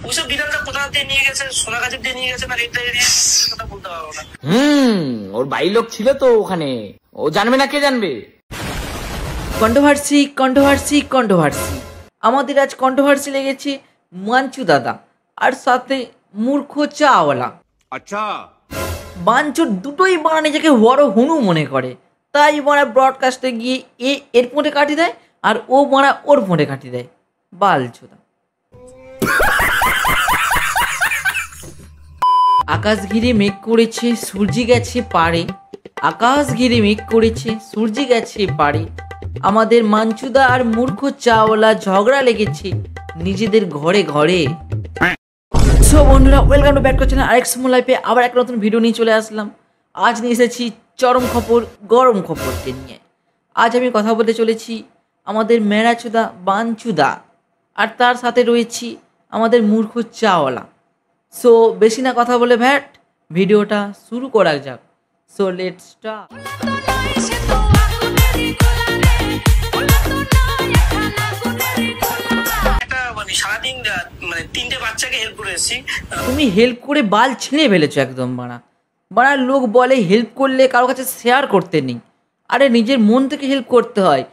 ওইসব বিড়ালটা কোথা দিয়ে নিয়ে গেছে, সোনাগাছি দিয়ে নিয়ে গেছে না রেড লাইট দিয়ে কথা বলতে পারবো না। ওর বাড়ির লোক ছিল তো ওখানে, ও জানবে না কে জানবে। Controversy controversy controversy. আমাদের আজ কন্ট্রোভার্সি লেগেছে মাঞ্চু দাদা আর সাথে মূর্খ চাওয়ালা। আচ্ছা, বাঞ্চুর দুটোই বানা নিজেকে বড় হুনু মনে করে, তাই বানা ব্রডকাস্টে গিয়ে এর ফোনে কাটি দেয় আর ও বানা ওর ফোনে কাটি দেয়। বালচোদা। আকাশ ঘিরে মেঘ করেছে, সূর্য গেছে পারে। আকাশ ঘিরে মেঘ করেছে, সূর্য গেছে পারে। আমাদের মাঞ্চুদা আর মূর্খ চাওয়ালা ঝগড়া লেগেছে নিজেদের ঘরে ঘরে। সো বন্ধুরা, welcome to back to channel আরেক সময় লাইফে আবার একটা নতুন ভিডিও নিয়ে চলে আসলাম। আজ নিয়ে এসেছি চরম খবর, গরম খবরকে নিয়ে। আজ আমি কথা বলতে চলেছি আমাদের মেরাচুদা বাঞ্চুদা আর তার সাথে রয়েছি আমাদের মূর্খ চাওয়ালা। সো বেশি না কথা বলে ভ্যাট, ভিডিওটা শুরু করা যাক। So let's start. সারাদিন মানে 3টে বাচ্চাকে হেল্প করে এসেছি। তুমি হেল্প করে বাল ছিঁড়ে ফেলেছো একদম। বাড়ার লোক বলে হেল্প করলে কারো কাছে শেয়ার করতে নেই। আরে নিজের মন থেকে হেল্প করতে হয়।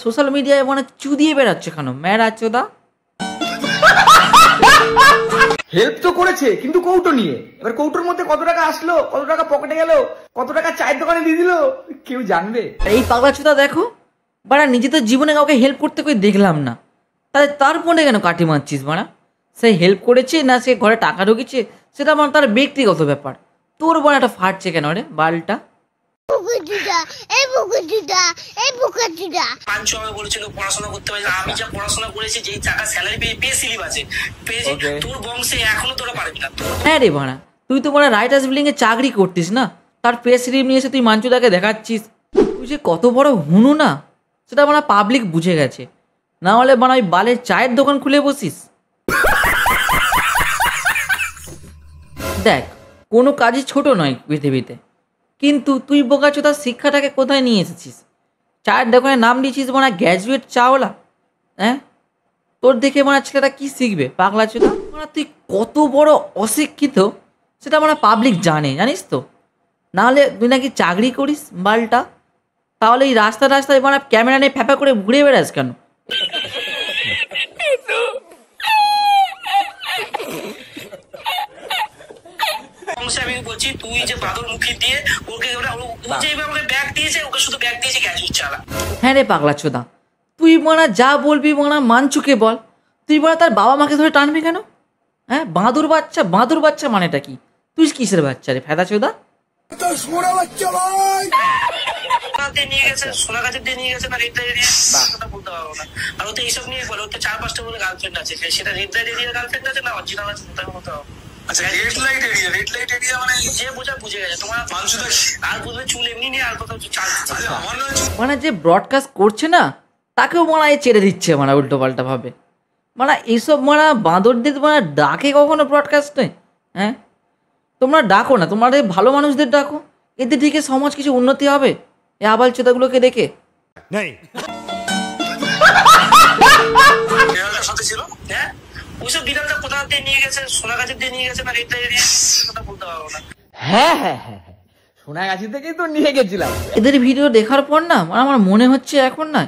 সোশ্যাল মিডিয়ায় চুদিয়ে বেড়াচ্ছে কেন মেরাচোদা? হেল্প তো করেছে কিন্তু কৌটো নিয়ে। এবার কৌটোর মধ্যে কত টাকা আসলো, কত টাকা পকেটে গেল, কত টাকা চায়ের দোকানে দিয়ে দিল, কেউ জানবে? এই পাগলাচোদা দেখো, নিজে তো জীবনে কাউকে হেল্প করতে কই দেখলাম না, তাহলে তার ফোনে কেন কাটি মারছিস? সে হেল্প করেছে না সে ঘরে টাকা ঢুকেছে সেটা তার ব্যক্তিগত ব্যাপার। তোর একটা ফাটছে কেন রে বালটা? বলেছিল পড়াশোনা করতে পারি, আমি যা পড়াশোনা করেছি, যেই টাকা স্যালারি পে স্লিপ আছে পেয়েছি, তোর বংশে এখনো তোরা পারবি না। হ্যাঁ রে তুই তো রাইটার্স বিল্ডিং এ চাকরি করতিস না, তার পে স্লিপ নিয়ে এসে তুই মাঞ্চুদাকে দেখাচ্ছিস। তুই যে কত বড় হুনু না সেটা পাবলিক বুঝে গেছে। না হলে ওই বালের চায়ের দোকান খুলে বসিস। দেখ, কোনো কাজই ছোট নয় পৃথিবীতে, কিন্তু তুই বোকাচোদা শিক্ষাটাকে কোথায় নিয়ে এসেছিস? চায়ের দোকানে নাম দিয়েছিস গ্র্যাজুয়েট চাওয়ালা। হ্যাঁ, তোর দেখে ছেলেটা কি শিখবে পাগলাচোদা? তুই কত বড় অশিক্ষিত সেটা পাবলিক জানিস তো। নাহলে তুই নাকি চাকরি করিস বালটা, তাহলে এই রাস্তায় ক্যামেরা নিয়ে ফ্যাপা করে ঘুরে বেড়াস কেন? আমি বলছি তুই যে বাদর মুখে দিয়ে ওকে আমাকে ব্যাগ দিয়েছে, ওকে শুধু ব্যাগ দিয়েছে গ্র্যাজুয়েট চালা। হ্যাঁ রে পাগলাচোদা, তুই যা বলবি মাঞ্চুকে বল। তুই তার বাবা মাকে ধরে টানবি কেন? হ্যাঁ, বাঁদর বাচ্চা মানেটা কি? তুই কিসের বাচ্চা রে ফেদাচোদা? নিয়ে গেছে সোনাগাছি দিয়ে নিয়ে গেছে না রেড লাইট দিয়ে কথা বলতে পারবো না। আর ওতে এইসব নিয়ে বলে ওতে 4-5টা বলে গার্লফ্রেন্ড আছে, সেটা রেড লাইট এরিয়া গার্লফ্রেন্ড আছে না অরিজিনাল আছে সেটা বলতে হবে। আচ্ছা, রেড লাইট এরিয়া যে বোঝা বুঝে গেছে তোমার মানসুদা। আর বুঝবে চুল এমনি নিয়ে আর কোথাও চাল যে ব্রডকাস্ট করছে না তাকেও ছেড়ে দিচ্ছে উল্টো পাল্টা ভাবে। এইসব বাঁদরদের ডাকে কখনো ব্রডকাস্টে? হ্যাঁ, তোমরা ডাকো না, তোমাদের ভালো মানুষদের ডাকো, এতে ঠিক সমাজ কিছু উন্নতি হবে। এই আবাল চোদাগুলোকে দেখে ওইসব বিড়ালটা কোথা দিয়ে নিয়ে গেছে, সোনাগাছি দিয়ে নিয়ে গেছে না রেড লাইট দিয়ে কথা বলতে পারবো না। হ্যাঁ, সোনাগাছি থেকেই তো নিয়ে গেছিলাম। এদের ভিডিও দেখার পর না আমার মনে হচ্ছে এখন না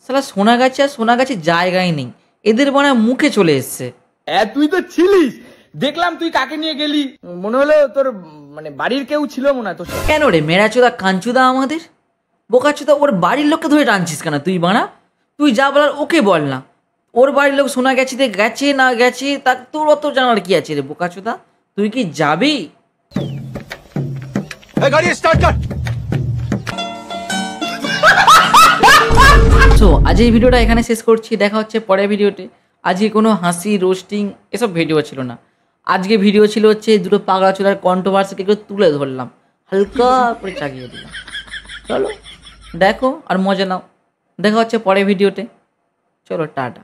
সালা সোনাগাছি আর সোনাগাছি জায়গায় নেই, এদের মুখে চলে এসছে। তুই তো ছিলিস, দেখলাম তুই কাকে নিয়ে গেলি, মনে হলো তোর বাড়ির কেউ ছিল মনে হয় তোর। কেন রে মেরাচোদা কাঞ্চুদা আমাদের বোকাচোদা, ওর বাড়ির লোককে ধরে টানছিস কেন তুই? তুই যা বলার ওকে বল না। ওর বাড়ির লোক সোনাগাছিতে গেছে না গেছে তা তোর অত জানার কি আছে রে বোকাচোদা? তুই কি যাবি? সো আজ এই ভিডিওটা এখানে শেষ করছি, দেখা হচ্ছে পরের ভিডিওতে। আজকে কোনো হাসি রোস্টিং এসব ভিডিও ছিল না, আজকে ভিডিও ছিল দুটো পাগলাচোদার কন্ট্রোভার্সিকে একটু তুলে ধরলাম, হালকা করে চাগিয়ে দিলাম। চলো দেখো আর মজা নাও, দেখা হচ্ছে পরের ভিডিওতে। চলো টাটা।